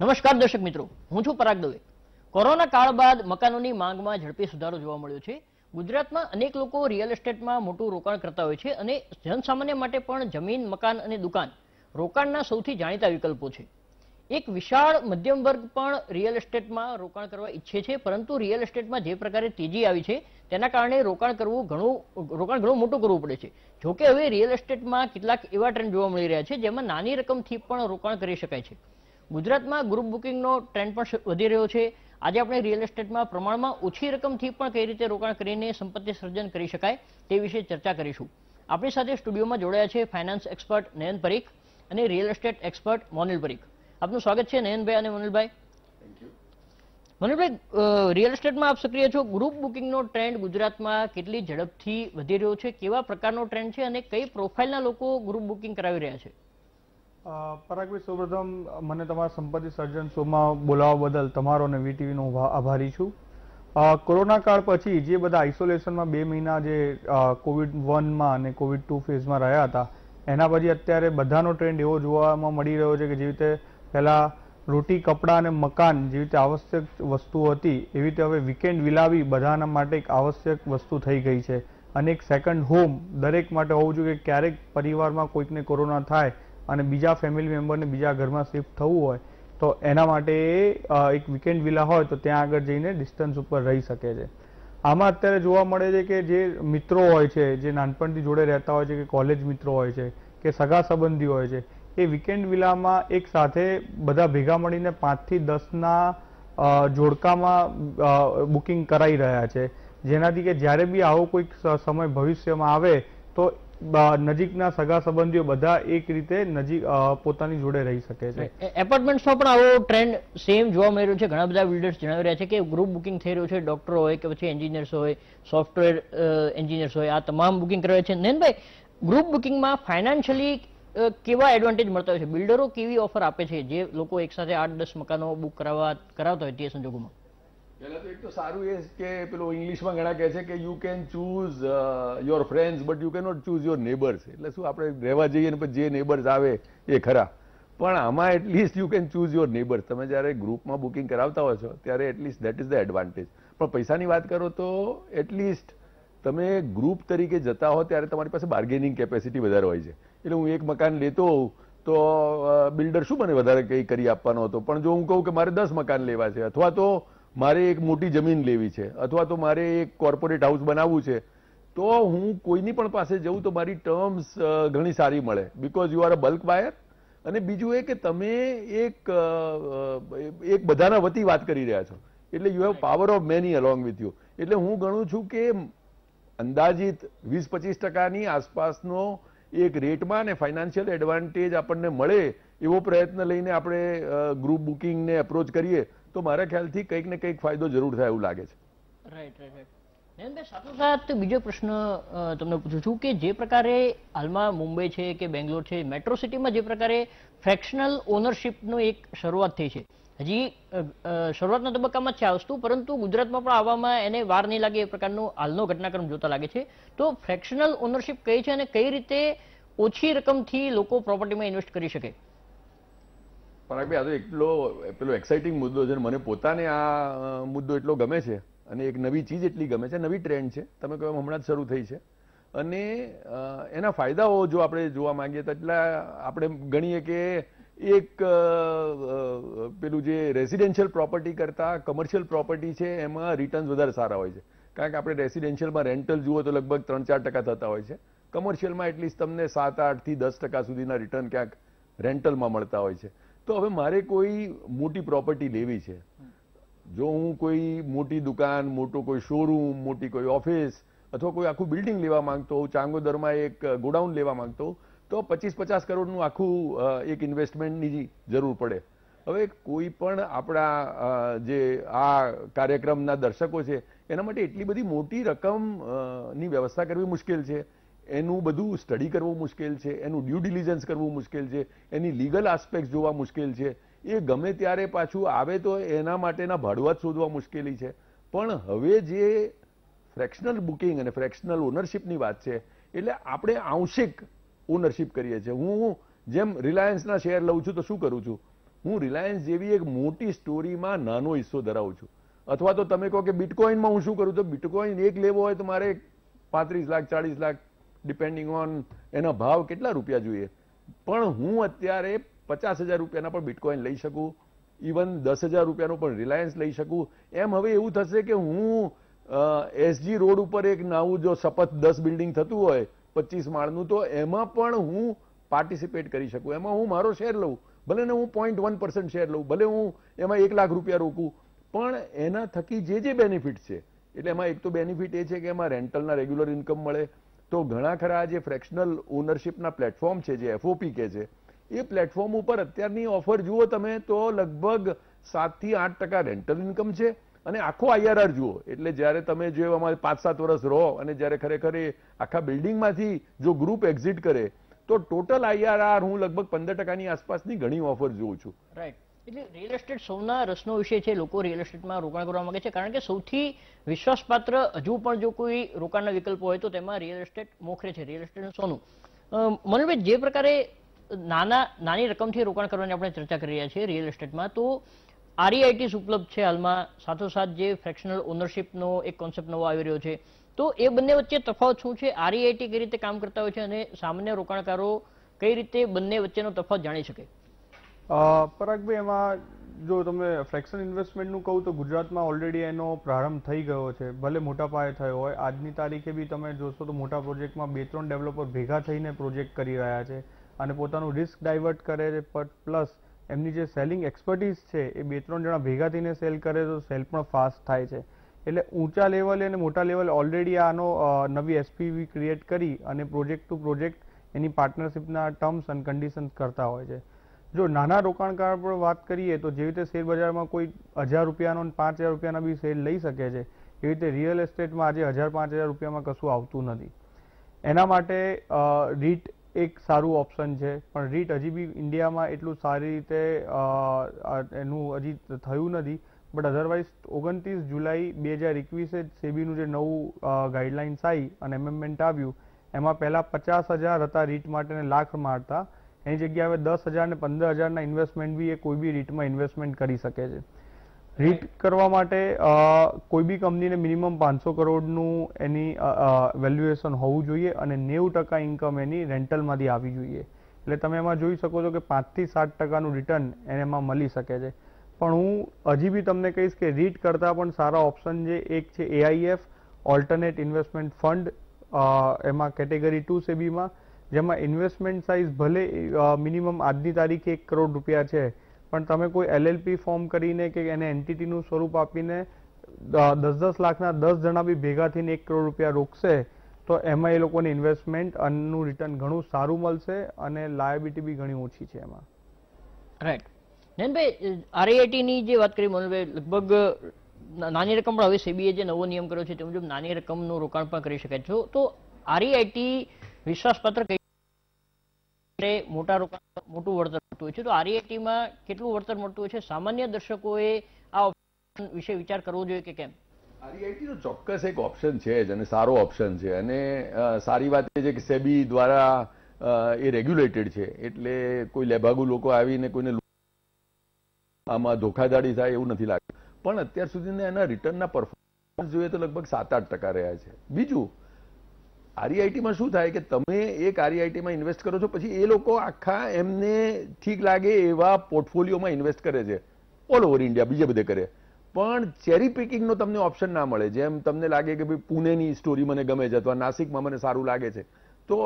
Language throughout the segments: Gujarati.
નમસ્કાર દર્શક મિત્રો, હું છું પરાગ દવે। કોરોના કાળ બાદ મકાનોની માંગમાં ઝડપી સુધારો જોવા મળ્યો છે। ગુજરાતમાં અનેક લોકો રિયલ એસ્ટેટમાં મોટું રોકાણ કરતા હોય છે અને જનસામાન્ય માટે પણ જમીન, મકાન અને દુકાન રોકાણના સૌથી જાણીતા વિકલ્પો છે। એક વિશાળ મધ્યમ વર્ગ પણ રિયલ એસ્ટેટમાં રોકાણ કરવા ઈચ્છે છે, પરંતુ રિયલ એસ્ટેટમાં જે પ્રકારે તેજી આવી છે તેના કારણે રોકાણ ઘણું મોટું કરવું પડે છે। જોકે હવે રિયલ એસ્ટેટમાં કેટલાક એવા ટ્રેન્ડ જોવા મળી રહ્યા છે જેમાં નાની રકમથી પણ રોકાણ કરી શકાય છે। ગુજરાતમાં ગ્રુપ બુકિંગનો ટ્રેન્ડ પણ વધી રહ્યો છે। આજે આપણે રિયલ એસ્ટેટમાં પ્રમાણમાં ઓછી રકમથી પણ કઈ રીતે રોકાણ કરીને સંપત્તિ સર્જન કરી શકાય તે વિશે ચર્ચા કરીશું। આપણી સાથે સ્ટુડિયોમાં જોડાયા છે ફાઇનાન્સ એક્સપર્ટ નયન પરીખ અને રિયલ એસ્ટેટ એક્સપર્ટ મોનિલ પરીખ। આપનું સ્વાગત છે નયનભાઈ અને મોનિલભાઈ। મોનિલભાઈ, રિયલ એસ્ટેટમાં આપ સક્રિય છો। ગ્રુપ બુકિંગનો ટ્રેન્ડ ગુજરાતમાં કેટલી ઝડપથી વધી રહ્યો છે, કેવા પ્રકારનો ટ્રેન્ડ છે અને કઈ પ્રોફાઇલના લોકો ગ્રુપ બુકિંગ કરાવી રહ્યા છે? પરાગભાઈ, સૌપ્રથમ મને તમારા સંપત્તિ સર્જન શોમાં બોલાવવા બદલ તમારો અને વીટીવીનો આભારી છું। કોરોના કાળ પછી જે બધા આઇસોલેશનમાં 2 મહિના જે કોવિડ-1 અને કોવિડ-2 ફેઝમાં રહ્યા હતા, એના પછી અત્યારે બધાનો ટ્રેન્ડ એવો જોવામાં મળી રહ્યો છે કે જેવી રીતે પહેલાં રોટી, કપડાં અને મકાન જેવી રીતે આવશ્યક વસ્તુઓ હતી, એવી રીતે હવે વીકેન્ડ વિલાવી બધાના માટે એક આવશ્યક વસ્તુ થઈ ગઈ છે અને એક સેકન્ડ હોમ દરેક માટે હોવું જોઈએ। ક્યારેક પરિવારમાં કોઈકને કોરોના થાય અને બીજા ફેમિલી મેમ્બરને બીજા ઘરમાં શિફ્ટ થવું હોય તો એના માટે એક વીકેન્ડ વિલા હોય તો ત્યાં આગળ જઈને ડિસ્ટન્સ ઉપર રહી શકે છે। આમાં અત્યારે જોવા મળે છે કે જે મિત્રો હોય છે, જે નાનપણથી જોડે રહેતા હોય છે, કે કોલેજ મિત્રો હોય છે, કે સગા સંબંધી હોય છે, એ વીકેન્ડ વિલામાં એક સાથે બધા ભેગા મળીને 5 થી 10ના જોડકામાં બુકિંગ કરાવી રહ્યા છે, જેનાથી કે જ્યારે બી આવો કોઈક સમય ભવિષ્યમાં આવે તો નજીકના સગા સંબંધીઓ બધા એક રીતે નજીક પોતાની જોડે રહી શકે છે। એપાર્ટમેન્ટ્સમાં પણ આવો ટ્રેન્ડ સેમ જોવા મળી રહ્યો છે। ઘણા બધા બિલ્ડર્સ જણાવી રહ્યા છે કે ગ્રુપ બુકિંગ થઈ રહ્યું છે। ડોક્ટરો હોય કે પછી એન્જિનિયર્સ હોય, સોફ્ટવેર એન્જિનિયર્સ હોય, આ તમામ બુકિંગ કરાવે છે। નયનભાઈ, ગ્રુપ બુકિંગમાં ફાઇનાન્શિયલી કેવા એડવાન્ટેજ મળતા હોય છે? બિલ્ડરો કેવી ઓફર આપે છે જે લોકો એકસાથે 8-10 મકાનો બુક કરાવતા હોય તે સંજોગોમાં? પહેલા તો એક તો સારું એ કે પેલું ઇંગ્લિશમાં ઘણા કહે છે કે you can choose your friends but you can not choose your neighbours. એટલે શું, આપણે રહેવા જઈએ ને પછી જે નેબર્સ આવે એ ખરા, પણ આમાં at least you can choose your neighbours. તમે જ્યારે ગ્રુપમાં બુકિંગ કરાવતા હોય છો ત્યારે at least that is the advantage. પણ પૈસાની વાત કરો તો એટલીસ્ટ તમે ગ્રુપ તરીકે જતા હો ત્યારે તમારી પાસે બાર્ગેનિંગ કેપેસિટી વધારે હોય છે। એટલે હું એક મકાન લેતો હોઉં તો બિલ્ડર શું મને વધારે કંઈ કરી આપવાનો હતો, પણ જો હું કહું કે મારે 10 મકાન લેવા છે, અથવા તો મારે એક મોટી જમીન લેવી છે, અથવા તો મારે એક કોર્પોરેટ હાઉસ બનાવવું છે, તો હું કોઈની પણ પાસે જઉં તો મારી ટર્મ્સ ઘણી સારી મળે, because you are a bulk buyer. અને બીજું એ કે તમે એક બધાના વતી વાત કરી રહ્યા છો, એટલે you have power of many along with you. એટલે હું ગણું છું કે અંદાજિત 20-25% આસપાસનો એક રેટમાં અને ફાઇનાન્શિયલ એડવાન્ટેજ આપણને મળે એવો પ્રયત્ન લઈને આપણે ગ્રુપ બુકિંગને એપ્રોચ કરીએ તો મારા ખ્યાલથી કંઈક ને કંઈક ફાયદો જરૂર થાય એવું લાગે છે। Right right right. નયનભાઈ, સાથોસાથ બીજો પ્રશ્ન તમને પૂછું છું કે જે પ્રકારે હાલમાં મુંબઈ છે કે બેંગ્લોર છે, મેટ્રો સિટીમાં જે પ્રકારે ફ્રેક્શનલ ઓનરશિપનો એક શરૂઆત થઈ છે, હજી શરૂઆતના તબક્કામાં છે આ વસ્તુ, પરંતુ ગુજરાતમાં પણ આવવામાં એને વાર નહીં લાગે એ પ્રકારનો હાલનો ઘટનાક્રમ જોતા લાગે છે। તો ફ્રેક્શનલ ઓનરશિપ કઈ છે અને કઈ રીતે ઓછી રકમથી લોકો પ્રોપર્ટીમાં ઇન્વેસ્ટ કરી શકે? પરાગભાઈ, આ તો એટલો પેલો એક્સાઇટિંગ મુદ્દો છે, મને પોતાને આ મુદ્દો એટલો ગમે છે અને એક નવી ચીજ એટલી ગમે છે, નવી ટ્રેન્ડ છે, તમે કહો હમણાં જ શરૂ થઈ છે, અને એના ફાયદાઓ જો આપણે જોવા માંગીએ તો એટલા આપણે ગણીએ કે એક પેલું જે રેસિડેન્શિયલ પ્રોપર્ટી કરતાં કમર્શિયલ પ્રોપર્ટી છે એમાં રિટર્ન્સ વધારે સારા હોય છે, કારણ કે આપણે રેસિડેન્શિયલમાં રેન્ટલ જુઓ તો લગભગ 3-4% થતા હોય છે, કમર્શિયલમાં એટલીસ્ટ તમને 7-8 થી 10% સુધીના રિટર્ન ક્યાંક રેન્ટલમાં મળતા હોય છે। તો હવે મારે કોઈ મોટી પ્રોપર્ટી લેવી છે, જો હું કોઈ મોટી દુકાન, મોટો કોઈ શોરૂમ, મોટી કોઈ ઓફિસ અથવા કોઈ આખું બિલ્ડિંગ લેવા માંગતો હોઉં, ચાંગોદરમાં એક ગોડાઉન લેવા માંગતો હોઉં તો 25-50 કરોડનું આખું એક ઇન્વેસ્ટમેન્ટની જરૂર પડે। હવે કોઈ પણ આપણા જે આ કાર્યક્રમના દર્શકો છે એના માટે એટલી બધી મોટી રકમની વ્યવસ્થા કરવી મુશ્કેલ છે, એનું બધું સ્ટડી કરવું મુશ્કેલ છે, એનું ડ્યુ ડિલિજન્સ કરવું મુશ્કેલ છે, એની લીગલ આસ્પેક્ટ જોવા મુશ્કેલ છે, એ ગમે ત્યારે પાછું આવે તો એના માટેના ભાડુઆત શોધવા મુશ્કેલી છે। પણ હવે જે ફ્રેક્શનલ બુકિંગ અને ફ્રેક્શનલ ઓનરશિપની વાત છે, એટલે આપણે આંશિક ઓનરશિપ કરીએ છીએ। હું જેમ રિલાયન્સના શેર લઉં છું તો શું કરું છું, હું રિલાયન્સ જેવી એક મોટી સ્ટોરીમાં નાનો હિસ્સો ધરાવું છું. અથવા તો તમે કહો કે બિટકોઇનમાં હું શું કરું, તો બિટકોઇન એક લેવો હોય તો મારે 35 લાખ 40 લાખ ડિપેન્ડિંગ ઓન એના ભાવ કેટલા રૂપિયા જોઈએ, પણ હું અત્યારે 50,000 રૂપિયાના પણ બિટકોઇન લઈ શકું, ઇવન 10,000 રૂપિયાનો પણ રિલાયન્સ લઈ શકું. એમ હવે એવું થશે કે હું એસજી રોડ ઉપર એક નવું જો શપથ 10 બિલ્ડિંગ થતું હોય 25 માળનું, તો એમાં પણ હું પાર્ટિસિપેટ કરી શકું. એમાં હું મારો શેર લઉં, ભલે ને હું 0.1% શેર લઉં, ભલે હું એમાં 1 લાખ રૂપિયા રોકું, પણ એના થકી જે બેનિફિટ છે, એટલે એમાં એક તો બેનિફિટ એ છે કે એમાં રેન્ટલના રેગ્યુલર ઇન્કમ મળે. તો ઘણા ખરા જે ફ્રેક્શનલ ઓનરશિપના પ્લેટફોર્મ છે, જે એફઓપી કે છે, એ પ્લેટફોર્મ ઉપર અત્યારની ઓફર જુઓ તમે તો લગભગ 7 થી 8% રેન્ટલ ઇન્કમ છે, અને આખો આઈઆરઆર જુઓ એટલે જ્યારે તમે જો અમારે 5-7 વર્ષ રહો અને જ્યારે ખરેખર એ આખા બિલ્ડિંગમાંથી જો ગ્રુપ એક્ઝિટ કરે તો ટોટલ આઈઆરઆર હું લગભગ 15%ની આસપાસની ઘણી ઓફર જોઉં છું. રાઈટ. એટલે રિયલ એસ્ટેટ સૌના રસનો વિષય છે. લોકો રિયલ એસ્ટેટમાં રોકાણ કરવા માંગે છે કારણ કે સૌથી વિશ્વાસપાત્ર હજુ પણ જો કોઈ રોકાણના વિકલ્પો હોય તો તેમાં રિયલ એસ્ટેટ મોખરે છે. રિયલ એસ્ટેટનું સોનું. મનોજભાઈ, જે પ્રકારે નાની રકમથી રોકાણ કરવાની આપણે ચર્ચા કરી રહ્યા છીએ રિયલ એસ્ટેટમાં, તો આરઈઆઈટીઝ ઉપલબ્ધ છે હાલમાં, સાથોસાથ જે ફ્રેક્શનલ ઓનરશિપનો એક કોન્સેપ્ટ નવો આવી રહ્યો છે, તો એ બંને વચ્ચે તફાવત શું છે? આરઈઆઈટી કઈ રીતે કામ કરતા હોય છે અને સામાન્ય રોકાણકારો કઈ રીતે બંને વચ્ચેનો તફાવત જાણી શકે? પરાગભાઈ, એમાં જો તમે ફ્રેક્શન ઇન્વેસ્ટમેન્ટનું કહું તો ગુજરાતમાં ઓલરેડી એનો પ્રારંભ થઈ ગયો છે, ભલે મોટા પાયે થયો હોય. આજની તારીખે બી તમે જોશો તો મોટા પ્રોજેક્ટમાં 2-3 ડેવલપર ભેગા થઈને પ્રોજેક્ટ કરી રહ્યા છે અને પોતાનું રિસ્ક ડાયવર્ટ કરે છે, પ્લસ એમની જે સેલિંગ એક્સપર્ટીઝ છે એ 2-3 જણા ભેગા થઈને સેલ કરે તો સેલ પણ ફાસ્ટ થાય છે. એટલે ઊંચા લેવલે અને મોટા લેવલે ઓલરેડી આનો નવી એસપીવી ક્રિએટ કરી અને પ્રોજેક્ટ ટુ પ્રોજેક્ટ એની પાર્ટનરશિપના ટર્મ્સ એન્ડ કન્ડિશન્સ કરતા હોય છે. જો નાના રોકાણકાર પર વાત કરીએ તો જેવી રીતે શેર બજારમાં કોઈ 1000 રૂપિયાનો અને 5000 રૂપિયાના બી શેર લઈ શકે છે, એવી રીતે રિયલ એસ્ટેટમાં આજે 1000-5000 રૂપિયામાં કશું આવતું નથી. એના માટે રીટ એક સારું ઓપ્શન છે, પણ રીટ હજી બી ઇન્ડિયામાં એટલું સારી રીતે એનું હજી થયું નથી. બટ અધરવાઇઝ 29 જુલાઈ 2021 સેબીનું જે નવું ગાઈડલાઇન્સ આવી અને એમેન્ડમેન્ટ આવ્યું, એમાં પહેલા 50,000 હતા રીટ માટે અને લાખમાં હતા. એની જગ્યાએ હવે 10,000 ને 15,000ના ઇન્વેસ્ટમેન્ટ બી એ કોઈ બી રીટમાં ઇન્વેસ્ટમેન્ટ કરી શકે છે. રીટ કરવા માટે કોઈ બી કંપનીને મિનિમમ 500 કરોડનું એની વેલ્યુએશન હોવું જોઈએ અને 90% ઇન્કમ એની રેન્ટલમાંથી આવી જોઈએ. એટલે તમે એમાં જોઈ શકો છો કે 5 થી 7%નું રિટર્ન એમાં મળી શકે છે. પણ હું હજી બી તમને કહીશ કે રીટ કરતાં પણ સારા ઓપ્શન છે. એક છે એઆઈએફ, ઓલ્ટરનેટ ઇન્વેસ્ટમેન્ટ ફંડ, એમાં કેટેગરી 2 સેબીમાં, જેમાં ઇન્વેસ્ટમેન્ટ સાઇઝ ભલે મિનિમમ આજની તારીખે 1 કરોડ રૂપિયા છે, પણ તમે કોઈ એલએલપી ફોર્મ કરીને કે એને એન્ટિટીનું સ્વરૂપ આપીને 10-10 લાખના 10 જણા બી ભેગા થઈને 1 કરોડ રૂપિયા રોકશે તો એમાં એ લોકોને ઇન્વેસ્ટમેન્ટ નું રિટર્ન ઘણું સારું મળશે અને લાયબિલિટી બી ઘણી ઓછી છે એમાં. રાઈટ. નયનભાઈ, આરઆઈઆઈટીની જે વાત કરી મનોજભાઈ, લગભગ નાની રકમ પણ હવે સેબીએ જે નવો નિયમ કર્યો છે તે મુજબ નાની રકમનું રોકાણ પણ કરી શકાય છે. તો આરઆઈઆઈટી વિશ્વાસપાત્ર મોટા રોકાણ મોટું વળતર મળતું હોય છે, તો આરઈઆઈટીમાં કેટલું વળતર મળતું હોય છે? સામાન્ય દર્શકોએ આ ઓપ્શન વિશે વિચાર કરવો જોઈએ કે કેમ? આરઈઆઈટીનો ચોક્કસ એક ઓપ્શન છે જ અને સારો ઓપ્શન છે, અને સારી વાત એ છે કે સેબી દ્વારા એ રેગ્યુલેટેડ છે, એટલે કોઈ લેભાગુ લોકો આવીને કોઈને આમાં ધોખાધડી થાય એવું નથી લાગતું. પણ અત્યાર સુધીના એના રિટર્નના પરફોર્મન્સ જોઈએ તો લગભગ 7-8% રહ્યા છે. બીજું, આરઈઆઈટીમાં શું થાય કે તમે એક આરઈઆઈટીમાં ઇન્વેસ્ટ કરો છો, પછી એ લોકો આખા એમને ઠીક લાગે એવા પોર્ટફોલિયોમાં ઇન્વેસ્ટ કરે છે ઓલ ઓવર ઇન્ડિયા, બીજે બધે કરે, પણ ચેરી પિકિંગનો તમને ઓપ્શન ના મળે. જેમ તમને લાગે કે ભાઈ પુણેની સ્ટોરી મને ગમે છે અથવા નાસિકમાં મને સારું લાગે છે, તો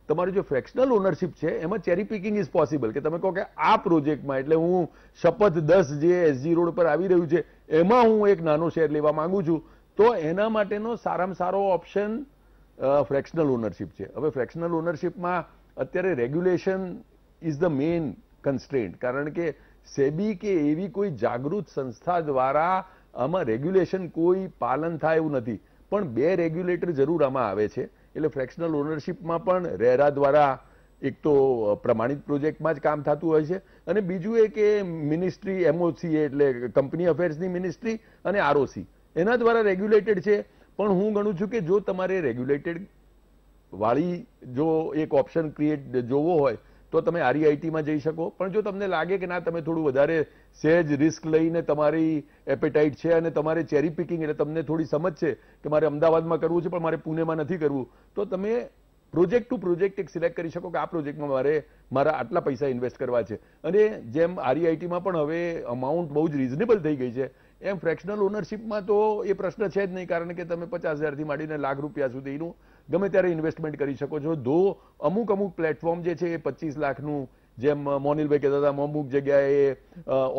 તમારી જો ફ્રેક્શનલ ઓનરશિપ છે એમાં ચેરી પિકિંગ ઇઝ પોસિબલ, કે તમે કહો કે આ પ્રોજેક્ટમાં એટલે હું શપથ 10 જે એસજી રોડ પર આવી રહ્યું છે એમાં હું એક નાનો શેર લેવા માંગુ છું, તો એના માટેનો સારામાં સારો ઓપ્શન ફ્રેક્શનલ ઓનરશિપ છે. હવે ફ્રેક્શનલ ઓનરશિપમાં અત્યારે regulation is the main constraint, કારણ કે સેબી કે એવી કોઈ જાગૃત સંસ્થા દ્વારા આમાં રેગ્યુલેશન કોઈ પાલન થાય એવું નથી, પણ 2 રેગ્યુલેટર જરૂર આમાં આવે છે. એટલે ફ્રેક્શનલ ઓનરશિપમાં પણ રેરા દ્વારા એક તો પ્રમાણિત પ્રોજેક્ટમાં જ કામ થતું હોય છે, અને બીજું એ કે મિનિસ્ટ્રી એમઓસી એટલે કંપની અફેર્સની મિનિસ્ટ્રી અને આરઓસી એના દ્વારા રેગ્યુલેટેડ છે. પણ હું ગણું છું કે જો તમારે રેગ્યુલેટેડ વાળી જો એક ઓપ્શન ક્રિએટ જોવો હોય તો તમે આરઈઆઈટીમાં જઈ શકો. પણ જો તમને લાગે કે ના તમે થોડું વધારે સહેજ રિસ્ક લઈને તમારી એપેટાઇટ છે અને તમારે ચેરી પિકિંગ એટલે તમને થોડી સમજ છે કે મારે અમદાવાદમાં કરવું છે પણ મારે પુણેમાં નથી કરવું, તો તમે પ્રોજેક્ટ ટુ પ્રોજેક્ટ એક સિલેક્ટ કરી શકો કે આ પ્રોજેક્ટમાં મારા આટલા પૈસા ઇન્વેસ્ટ કરવા છે. અને જેમ આરઈઆઈટીમાં પણ હવે અમાઉન્ટ બહુ જ રીઝનેબલ થઈ ગઈ છે, એમ ફ્રેક્શનલ ઓનરશિપમાં તો એ પ્રશ્ન છે જ નહીં, કારણ કે તમે 50,000થી માંડીને લાખ રૂપિયા સુધીનું ગમે ત્યારે ઇન્વેસ્ટમેન્ટ કરી શકો છો. ધો અમુક પ્લેટફોર્મ જે છે એ 25 લાખનું, જેમ મોનિલભાઈ કહેતા હતા અમુક જગ્યાએ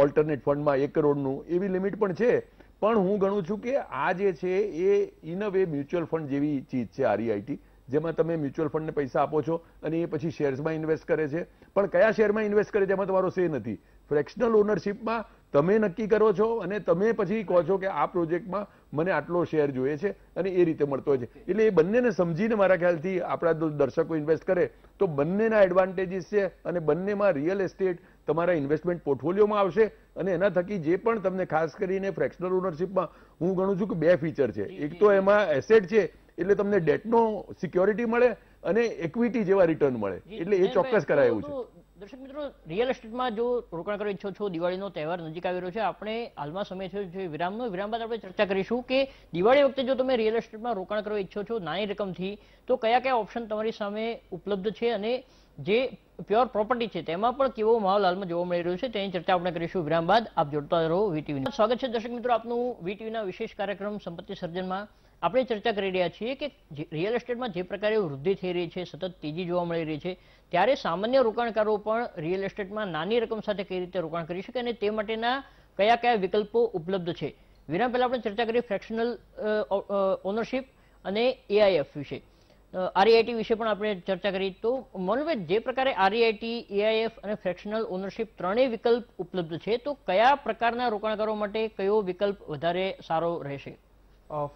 ઓલ્ટરનેટ ફંડમાં 1 કરોડનું એવી લિમિટ પણ છે. પણ હું ગણું છું કે આ જે છે એ in a way mutual fund જેવી ચીજ છે આરઈઆઈટી, જેમાં તમે મ્યુચ્યુઅલ ફંડને પૈસા આપો છો અને એ પછી શેર્સમાં ઇન્વેસ્ટ કરે છે. પણ કયા શેરમાં ઇન્વેસ્ટ કરે છે એમાં તમારો સે નથી. ફ્રેક્શનલ ઓનરશિપમાં તમે નક્કી કરો છો અને તમે પછી કહો છો કે આ પ્રોજેક્ટમાં મને આટલો શેર જોઈએ છે અને એ રીતે મળતો હોય છે. એટલે એ બંનેને સમજીને મારા ખ્યાલથી આપણા દર્શકો ઇન્વેસ્ટ કરે તો બંનેના એડવાન્ટેજીસ છે અને બંનેમાં રિયલ એસ્ટેટ તમારા ઇન્વેસ્ટમેન્ટ પોર્ટફોલિયોમાં આવશે. અને એના થકી જે પણ તમને ખાસ કરીને ફ્રેક્શનલ ઓનરશિપમાં હું ગણું છું કે 2 ફીચર છે. એક તો એમાં એસેટ છે એટલે તમને ડેટનો સિક્યોરિટી મળે અને ઇક્વિટી જેવા રિટર્ન મળે, એટલે એ ચોક્કસ કરાય એવું છે. દર્શક મિત્રો, રિયલ એસ્ટેટમાં જો રોકાણ કરવા ઈચ્છો છો, દિવાળીનો તહેવાર નજીક આવી રહ્યો છે, આપણે હાલમાં સમય છે વિરામનો, વિરામ બાદ આપણે ચર્ચા કરીશું કે દિવાળી વખતે જો તમે રિયલ એસ્ટેટમાં રોકાણ કરવા ઈચ્છો છો નાની રકમથી, તો કયા કયા ઓપ્શન તમારી સામે ઉપલબ્ધ છે અને જે પ્યોર પ્રોપર્ટી છે તેમાં પણ કેવો માહોલ હાલમાં જોવા મળી રહ્યો છે તેની ચર્ચા આપણે કરીશું વિરામ બાદ. આપ જોડતા રહો વીટીવી. સ્વાગત છે દર્શક મિત્રો આપનું વીટીવીના વિશેષ કાર્યક્રમ સંપત્તિ સર્જનમાં. આપણે ચર્ચા કરી રહ્યા છીએ કે રિયલ એસ્ટેટમાં જે પ્રકારે વૃદ્ધિ થઈ રહી છે, સતત તેજી જોવા મળી રહી છે, ત્યારે સામાન્ય રોકાણકારો પણ રિયલ એસ્ટેટમાં નાની રકમ સાથે કઈ રીતે રોકાણ કરી શકે અને તે માટેના કયા કયા વિકલ્પો ઉપલબ્ધ છે. વિરામ પહેલા આપણે ચર્ચા કરી ફ્રેક્શનલ ઓનરશિપ અને એઆઈએફ વિશે, આરઈઆઈટી વિશે પણ આપણે ચર્ચા કરી. તો મોનભાઈ, જે પ્રકારે આરઈઆઈટી, એઆઈએફ અને ફ્રેક્શનલ ઓનરશિપ ત્રણેય વિકલ્પ ઉપલબ્ધ છે, તો કયા પ્રકારના રોકાણકારો માટે કયો વિકલ્પ વધારે સારો રહેશે?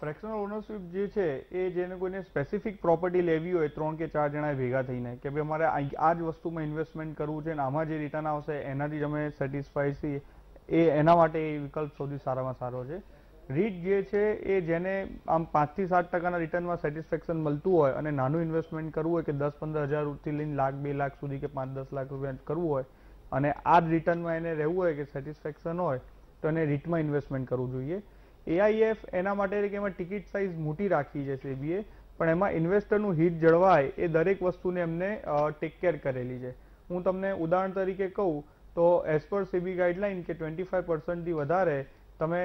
ફ્રેક્શનલ ઓનરશિપ જે છે એ જેને કોઈને સ્પેસિફિક પ્રોપર્ટી લેવી હોય 3 કે 4 જણા ભેગા થઈને કે ભાઈ અમારે આ જ વસ્તુમાં ઇન્વેસ્ટમેન્ટ કરવું છે અને આમાં જે રિટર્ન આવશે એનાથી જ અમે સેટિસ્ફાઈ છીએ, એ એના માટે એ વિકલ્પ સૌથી સારામાં સારો છે. રીટ જે છે એ જેને આમ 5 થી 7% રિટર્નમાં સેટિસ્ફેક્શન મળતું હોય અને નાનું ઇન્વેસ્ટમેન્ટ કરવું હોય કે 10-15 હજારથી લઈને લાખ 2 લાખ સુધી કે 5-10 લાખ રૂપિયા કરવું હોય અને આ જ રિટર્નમાં એને રહેવું હોય કે સેટિસ્ફેક્શન હોય તો એને રીટમાં ઇન્વેસ્ટમેન્ટ કરવું જોઈએ. એઆઈએફ એના માટે કે એમાં ટિકિટ સાઇઝ મોટી રાખી છે સેબીએ, પણ એમાં ઇન્વેસ્ટરનું હિત જળવાય એ દરેક વસ્તુને એમને ટેક કેર કરેલી છે. હું તમને ઉદાહરણ તરીકે કહું તો એઝ પર સેબી ગાઈડલાઇન કે 25%થી વધારે તમે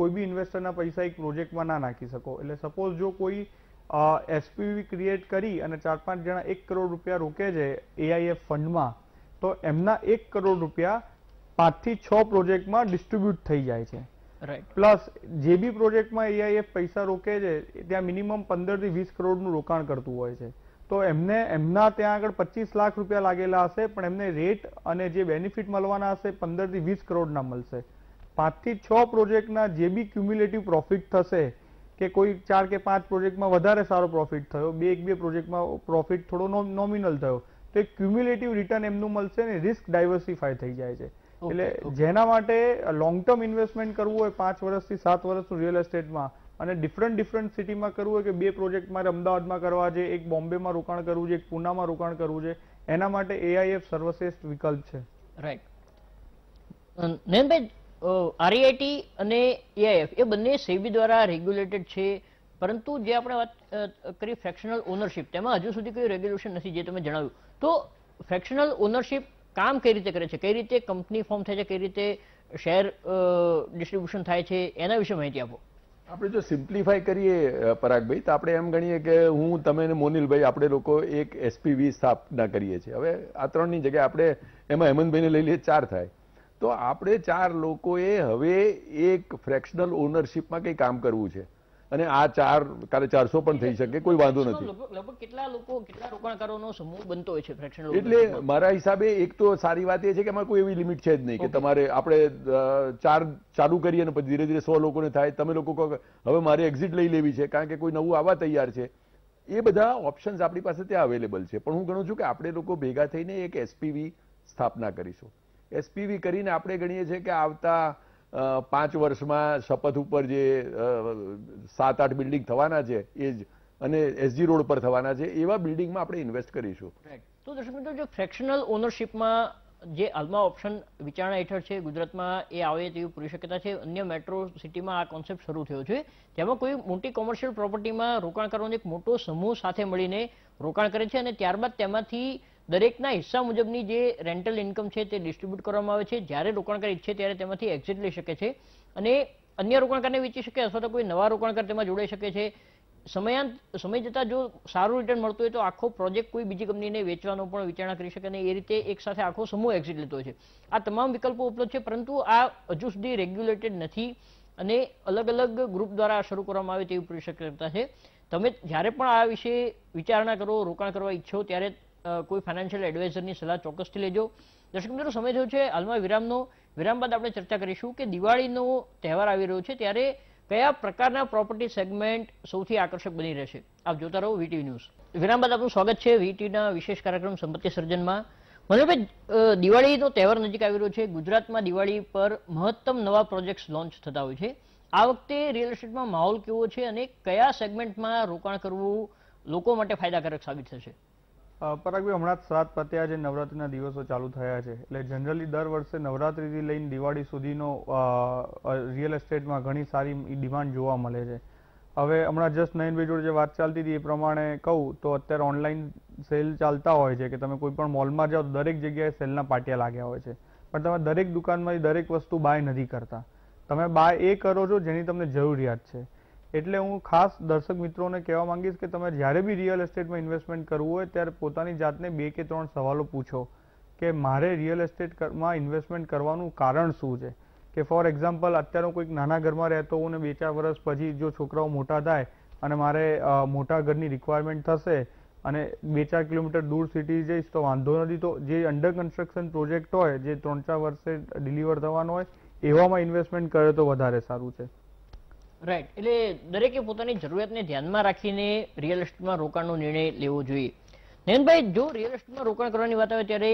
કોઈ બી ઇન્વેસ્ટરના પૈસા એક પ્રોજેક્ટમાં ના નાખી શકો. એટલે સપોઝ જો કોઈ એસપીવી ક્રિએટ કરી અને 4-5 જણા 1 કરોડ રૂપિયા રોકે છે એઆઈએફ ફંડમાં, તો એમના 1 કરોડ રૂપિયા 5 થી 6 પ્રોજેક્ટમાં ડિસ્ટ્રીબ્યુટ થઈ જાય છે. પ્લસ જે બી પ્રોજેક્ટમાં એઆઈએફ પૈસા રોકે છે ત્યાં મિનિમમ 15 થી 20 કરોડનું રોકાણ કરતું હોય છે. તો એમના ત્યાં આગળ 25 લાખ રૂપિયા લાગેલા હશે, પણ એમને રેટ અને જે બેનિફિટ મળવાના હશે 15 થી 20 કરોડના મળશે. 5 થી 6 પ્રોજેક્ટના જે બી ક્યુમ્યુલેટિવ પ્રોફિટ થશે, કે કોઈ 4 કે 5 પ્રોજેક્ટમાં વધારે સારો પ્રોફિટ થયો, 2 પ્રોજેક્ટમાં પ્રોફિટ થોડો નોમિનલ થયો, તો એક ક્યુમ્યુલેટિવ રિટર્ન એમનું મળશે ને રિસ્ક ડાયવર્સિફાય થઈ જાય છે. એટલે જેના માટે લોંગ ટર્મ ઇન્વેસ્ટમેન્ટ કરવું હોય 5 વર્ષથી 7 વર્ષનું રિયલ એસ્ટેટમાં અને ડિફરન્ટ સિટીમાં કરવું હોય કે 2 પ્રોજેક્ટ મારે અમદાવાદમાં કરવા છે, એક બોમ્બેમાં રોકાણ કરવું છે, એક પુનામાં રોકાણ કરવું છે, એના માટે એઆઈએફ સર્વશ્રેષ્ઠ વિકલ્પ છે. રાઈટ. નયનભાઈ, આરઈઆઈટી અને એઆઈએફ એ બંને સેબી દ્વારા રેગ્યુલેટેડ છે, પરંતુ જે આપણે વાત કરી ફ્રેક્શનલ ઓનરશિપ, તેમાં હજુ સુધી કોઈ રેગ્યુલેશન નથી, જે તમે જણાવ્યું. તો ફ્રેક્શનલ ઓનરશિપ કામ કઈ રીતે કરે છે, કઈ રીતે કંપની ફોર્મ થાય છે, કઈ રીતે શેર ડિસ્ટ્રીબ્યુશન થાય છે, એના વિશે માહિતી આપો. આપણે જો સિમ્પ્લિફાય કરીએ પરાગભાઈ, તો આપણે એમ ગણીએ કે હું, તમે ને મોનિલભાઈ આપણે લોકો એક એસપીવી સ્થાપના કરીએ છીએ. હવે આ 3ની જગ્યાએ આપણે એમાં હેમંતભાઈને લઈ લઈએ 4 થાય, તો આપણે 4 લોકોએ હવે એક ફ્રેક્શનલ ઓનરશિપમાં કંઈ કામ કરવું છે અને આ 4 કાલે 400 પણ થઈ શકે, કોઈ વાંધો નથી. લગભગ કેટલા રોકાણકારોનો સમૂહ બનતો હોય છે ફ્રેક્શનલ? એટલે મારા હિસાબે એક તો સારી વાત એ છે કે એમાં કોઈ એવી લિમિટ છે જ નહીં કે તમારે આપણે 4 ચાલુ કરીએ અને પછી ધીરે ધીરે 100 લોકોને થાય. તમે લોકો કહો હવે મારે એક્ઝિટ લઈ લેવી છે કારણ કે કોઈ નવું આવવા તૈયાર છે, એ બધા ઓપ્શન્સ આપણી પાસે ત્યાં અવેલેબલ છે. પણ હું ગણું છું કે આપણે લોકો ભેગા થઈને એક એસપીવી સ્થાપના કરીશું. એસપીવી કરીને આપણે ગણીએ છીએ કે આવતા 5 વર્ષમાં શપથ ઉપર જે 7-8 બિલ્ડિંગ થવાના છે એ જ, અને એસજી રોડ પર થવાના છે, એવા બિલ્ડિંગમાં આપણે ઇન્વેસ્ટ કરીશું. તો દર્શક મિત્રો, જો ફ્રેક્શનલ ઓનરશિપમાં જે હાલમાં ઓપ્શન વિચારણા હેઠળ છે ગુજરાતમાં એ આવે તેવી પૂરી શક્યતા છે. અન્ય મેટ્રો સિટીમાં આ કોન્સેપ્ટ શરૂ થયો છે. તેમાં કોઈ મોટી કોમર્શિયલ પ્રોપર્ટીમાં રોકાણ કરવાનો એક મોટો સમૂહ સાથે મળીને રોકાણ કરે છે અને ત્યારબાદ તેમાંથી દરેકના હિસ્સા મુજબની જે રેન્ટલ ઇન્કમ છે તે ડિસ્ટ્રીબ્યુટ કરવામાં આવે છે. જ્યારે રોકાણકાર ઈચ્છે ત્યારે તેમાંથી એક્ઝિટ લઈ શકે છે અને અન્ય રોકાણકારને વેચી શકે અથવા તો કોઈ નવા રોકાણકાર તેમાં જોડાઈ શકે છે. સમય જતાં જો સારું રિટર્ન મળતું હોય તો આખો પ્રોજેક્ટ કોઈ બીજી કંપનીને વેચવાનો પણ વિચારણા કરી શકે અને એ રીતે એક સાથે આખો સમૂહ એક્ઝિટ લેતો હોય છે. આ તમામ વિકલ્પો ઉપલબ્ધ છે, પરંતુ આ હજુ સુધી રેગ્યુલેટેડ નથી અને અલગ અલગ ગ્રુપ દ્વારા શરૂ કરવામાં આવે તેવી પૂરી શક્યતા છે. તમે જ્યારે પણ આ વિશે વિચારણા કરો, રોકાણ કરવા ઈચ્છો, ત્યારે કોઈ ફાઇનાન્શિયલ એડવાઇઝરની સલાહ ચોક્કસથી લેજો. દર્શક મિત્રો, સમય થયો છે હાલમાં વિરામનો. વિરામ બાદ આપણે ચર્ચા કરીશું કે દિવાળીનો તહેવાર આવી રહ્યો છે ત્યારે કયા પ્રકારના પ્રોપર્ટી સેગમેન્ટ સૌથી આકર્ષક બની રહેશે. આપ જોતા રહો વીટીવી ન્યૂઝ. વિરામ બાદ આપનું સ્વાગત છે વીટીવીના વિશેષ કાર્યક્રમ સંપત્તિ સર્જનમાં. મનોજભાઈ, દિવાળીનો તહેવાર નજીક આવી રહ્યો છે. ગુજરાતમાં દિવાળી પર મહત્તમ નવા પ્રોજેક્ટ્સ લોન્ચ થતા હોય છે. આ વખતે રિયલ એસ્ટેટમાં માહોલ કેવો છે અને કયા સેગમેન્ટમાં રોકાણ કરવું લોકો માટે ફાયદાકારક સાબિત થશે? પરાગભાઈ, હમણાં જ શ્રાદ્ધ પત્યા છે, નવરાત્રિના દિવસો ચાલુ થયા છે, એટલે જનરલી દર વર્ષે નવરાત્રિથી લઈને દિવાળી સુધીનો રિયલ એસ્ટેટમાં ઘણી સારી ડિમાન્ડ જોવા મળે છે. હવે હમણાં જસ્ટ નયનભાઈ જોડે જે વાત ચાલતી હતી એ પ્રમાણે કહું તો અત્યારે ઓનલાઈન સેલ ચાલતા હોય છે કે તમે કોઈ પણ મોલમાં જાઓ તો દરેક જગ્યાએ સેલના પાટિયા લાગ્યા હોય છે, પણ તમે દરેક દુકાનમાંથી દરેક વસ્તુ બાય નથી કરતા. તમે બાય એ કરો છો જેની તમને જરૂરિયાત છે. એટલે હું ખાસ દર્શક મિત્રોને કહેવા માંગીશ કે તમે જ્યારે બી રિયલ એસ્ટેટમાં ઇન્વેસ્ટમેન્ટ કરવું હોય ત્યારે પોતાની જાતને 2 કે 3 સવાલો પૂછો કે મારે રિયલ એસ્ટેટમાં ઇન્વેસ્ટમેન્ટ કરવાનું કારણ શું છે. કે ફોર એક્ઝામ્પલ, અત્યારે હું કોઈક નાના ઘરમાં રહેતો હોઉં ને 2-4 વર્ષ પછી જો છોકરાઓ મોટા થાય અને મારે મોટા ઘરની રિક્વાયરમેન્ટ થશે અને 2-4 કિલોમીટર દૂર સિટી જઈશ તો વાંધો નથી. તો જે અંડર કન્સ્ટ્રક્શન પ્રોજેક્ટ હોય, જે 3-4 વર્ષે ડિલિવર થવાનો હોય, એવામાં ઇન્વેસ્ટમેન્ટ કરે તો વધારે સારું છે. રાઈટ. એટલે દરેકે પોતાની જરૂરિયાતને ધ્યાનમાં રાખીને રિયલ એસ્ટેટમાં રોકાણનો નિર્ણય લેવો જોઈએ. નયનભાઈ, જો રિયલ એસ્ટેટમાં રોકાણ કરવાની વાત આવે ત્યારે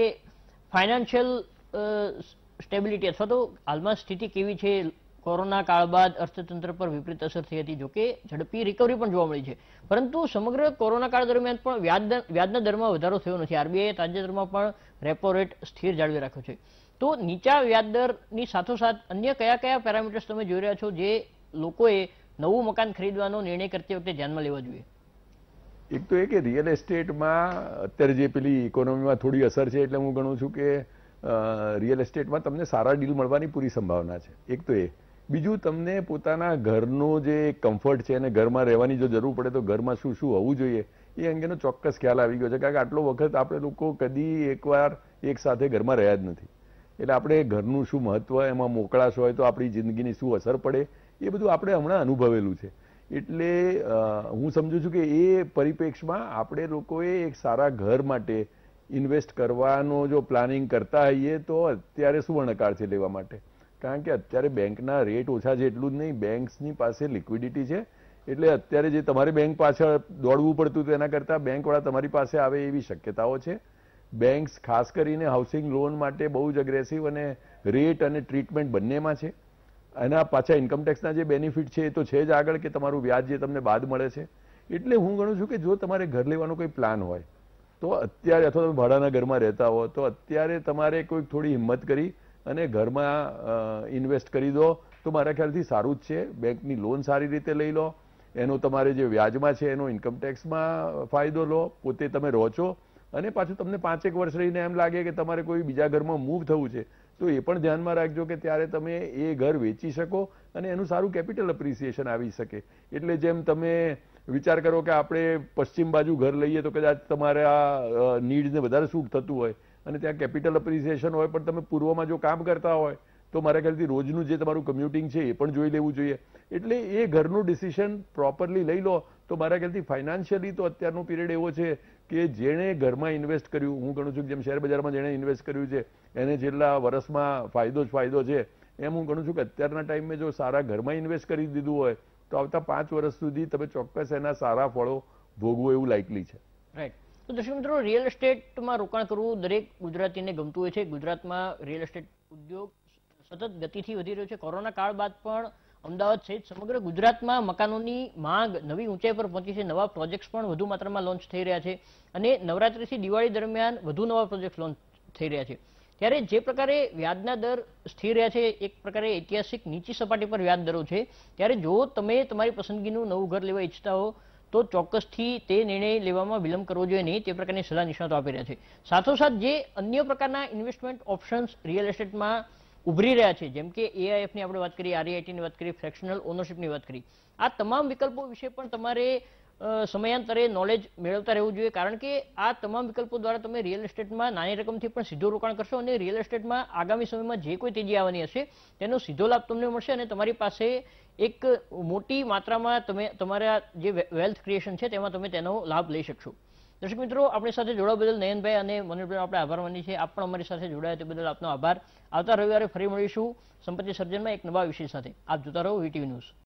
ફાઇનાન્શિયલ સ્ટેબિલિટી અથવા તો હાલમાં સ્થિતિ કેવી છે? કોરોના કાળ બાદ અર્થતંત્ર પર વિપરીત અસર થઈ હતી, જોકે ઝડપી રિકવરી પણ જોવા મળી છે, પરંતુ સમગ્ર કોરોના કાળ દરમિયાન પણ વ્યાજના દરમાં વધારો થયો નથી. આરબીઆઈએ તાજેતરમાં પણ રેપો રેટ સ્થિર જાળવી રાખ્યો છે. તો નીચા વ્યાજદરની સાથોસાથ અન્ય કયા કયા પેરામીટર્સ તમે જોઈ રહ્યા છો જે લોકોએ નવું મકાન ખરીદવાનો નિર્ણય કરતી વખતે ધ્યાનમાં લેવા જોઈએ? એક તો એ કે રિયલ એસ્ટેટમાં અત્યારે જે પેલી ઇકોનોમીમાં થોડી અસર છે, એટલે હું ગણું છું કે રિયલ એસ્ટેટમાં તમને સારા ડીલ મળવાની પૂરી સંભાવના છે. એક તો એ. બીજું, તમને પોતાના ઘરનું જે કમ્ફર્ટ છે અને ઘરમાં રહેવાની જો જરૂર પડે તો ઘરમાં શું શું હોવું જોઈએ એ અંગેનો ચોક્કસ ખ્યાલ આવી ગયો છે. કારણ કે આટલો વખત આપણે લોકો કદી એકવાર એક સાથે ઘરમાં રહ્યા જ નથી. એટલે આપણે ઘરનું શું મહત્વ, એમાં મોકળાશ હોય તો આપણી જિંદગીની શું અસર પડે, એ બધું આપણે હમણાં અનુભવેલું છે. એટલે હું સમજુ છું કે એ પરિપ્રેક્ષમાં આપણે લોકોએ એક સારા ઘર માટે ઇન્વેસ્ટ કરવાનો જો પ્લાનિંગ કરતા હોઈએ તો અત્યારે સુવર્ણકાળ છે લેવા માટે. કારણ કે અત્યારે બેંકના રેટ ઓછા છે એટલું જ નહીં, બેંક્સની પાસે લિક્વિડિટી છે. એટલે અત્યારે જે તમારે બેંક પાછળ દોડવું પડતું હતું એના કરતાં બેંકવાળા તમારી પાસે આવે એવી શક્યતાઓ છે. બેંક્સ ખાસ કરીને હાઉસિંગ લોન માટે બહુ જ અગ્રેસિવ અને રેટ અને ટ્રીટમેન્ટ બંનેમાં છે. એના પાછા ઇન્કમટેક્સના જે બેનિફિટ છે એ તો છે જ આગળ કે તમારું વ્યાજ જે તમને બાદ મળે છે. એટલે હું ગણું છું કે જો તમારે ઘર લેવાનો કોઈ પ્લાન હોય તો અત્યારે, અથવા તમે ભાડાના ઘરમાં રહેતા હો તો અત્યારે તમારે કોઈક થોડી હિંમત કરી અને ઘરમાં ઇન્વેસ્ટ કરી દો તો મારા ખ્યાલથી સારું જ છે. બેંકની લોન સારી રીતે લઈ લો, એનો તમારે જે વ્યાજમાં છે એનો ઇન્કમટેક્સમાં ફાયદો લો, પોતે તમે રહો છો અને પાછું તમને 5-1 વર્ષ રહીને એમ લાગે કે તમારે કોઈ બીજા ઘરમાં મૂવ થવું છે તો એ પણ ધ્યાનમાં રાખજો કે ત્યારે તમે એ ઘર વેચી શકો અને એનું સારું કેપિટલ અપ્રિસિએશન આવી શકે. એટલે જેમ તમે વિચાર કરો કે આપણે પશ્ચિમ બાજુ ઘર લઈએ તો કદાચ તમારે આ નીડને વધારે સૂટ થતું હોય અને ત્યાં કેપિટલ અપ્રિસિએશન હોય, પણ તમે પૂર્વમાં જો કામ કરતા હોય તો મારા ખ્યાલથી રોજનું જે તમારું કમ્યુટિંગ છે એ પણ જોઈ લેવું જોઈએ. એટલે એ ઘરનું ડિસિઝન પ્રોપરલી લઈ લો તો મારા ખ્યાલથી ફાઇનાન્શિયલી તો અત્યારનો પીરિયડ એવો છે કે જેણે ઘરમાં ઇન્વેસ્ટ કર્યું, હું ગણું છું જેમ શેર બજારમાં જેણે ઇન્વેસ્ટ કર્યું છે એને છેલ્લા વર્ષમાં ફાયદો જ ફાયદો છે, એમ હું ગણું છું કે અત્યારના ટાઈમે જો સારા ઘરમાં ઇન્વેસ્ટ કરી દીધું હોય તો આવતા 5 વર્ષ સુધી તમે ચોક્કસ એના સારા ફળો ભોગવો એવું લાઇકલી છે. રાઈટ. તો દર્શક મિત્રો, રિયલ એસ્ટેટમાં રોકાણ કરવું દરેક ગુજરાતીને ગમતું હોય છે. ગુજરાતમાં રિયલ એસ્ટેટ ઉદ્યોગ સતત ગતિથી વધી રહ્યો છે. કોરોના કાળ બાદ પણ અમદાવાદ સહિત સમગ્ર ગુજરાતમાં મકાનોની માંગ નવી ઊંચાઈ પર પહોંચી છે. નવા પ્રોજેક્ટ્સ પણ વધુ માત્રામાં લોન્ચ થઈ રહ્યા છે અને નવરાત્રીથી દિવાળી દરમિયાન વધુ નવા પ્રોજેક્ટ લોન્ચ થઈ રહ્યા છે. ત્યારે જે પ્રકારે વ્યાજના દર સ્થિર રહ્યા છે, એક પ્રકારે ઐતિહાસિક નીચી સપાટી પર વ્યાજ દરો છે, ત્યારે જો તમે તમારી પસંદગીનું નવું ઘર લેવા ઈચ્છતા હો તો ચોક્કસથી તે નિર્ણય લેવામાં વિલંબ કરવો જોઈએ નહીં, તે પ્રકારની સલાહ નિષ્ણાતો આપી રહ્યા છે. સાથોસાથ જે અન્ય પ્રકારના ઇન્વેસ્ટમેન્ટ ઓપ્શન્સ રિયલ એસ્ટેટમાં ઉભરી રહ્યા છે, જેમ કે એઆઈએફની આપણે વાત કરી, આરઈઆઈટીની વાત કરી, ફ્રેક્શનલ ઓનરશિપની વાત કરી, આ તમામ વિકલ્પો વિશે પણ તમારે સમયાંતરે નોલેજ મેળવતા રહેવું જોઈએ, કારણ કે આ તમામ વિકલ્પો દ્વારા તમે રિયલ એસ્ટેટમાં નાની રકમથી પણ સીધું રોકાણ કરશો અને રિયલ એસ્ટેટમાં આગામી સમયમાં જે કોઈ તેજી આવવાની હશે તેનો સીધો લાભ તમને મળશે અને તમારી પાસે એક મોટી માત્રામાં તમે તમારા જે વેલ્થ ક્રિએશન છે તેમાં તમે તેનો લાભ લઈ શકશો. દર્શક મિત્રો, આપણી સાથે જોડાવા બદલ નયનભાઈ અને મનોજભાઈ આપણે આભાર માનીએ છીએ. આપ પણ અમારી સાથે જોડાયા તે બદલ આપનો આભાર. આવતા રવિવારે ફરી મળીશું સંપત્તિ સર્જનમાં એક નવા વિષય સાથે. આપ જોતા રહો વીટીવી ન્યૂઝ.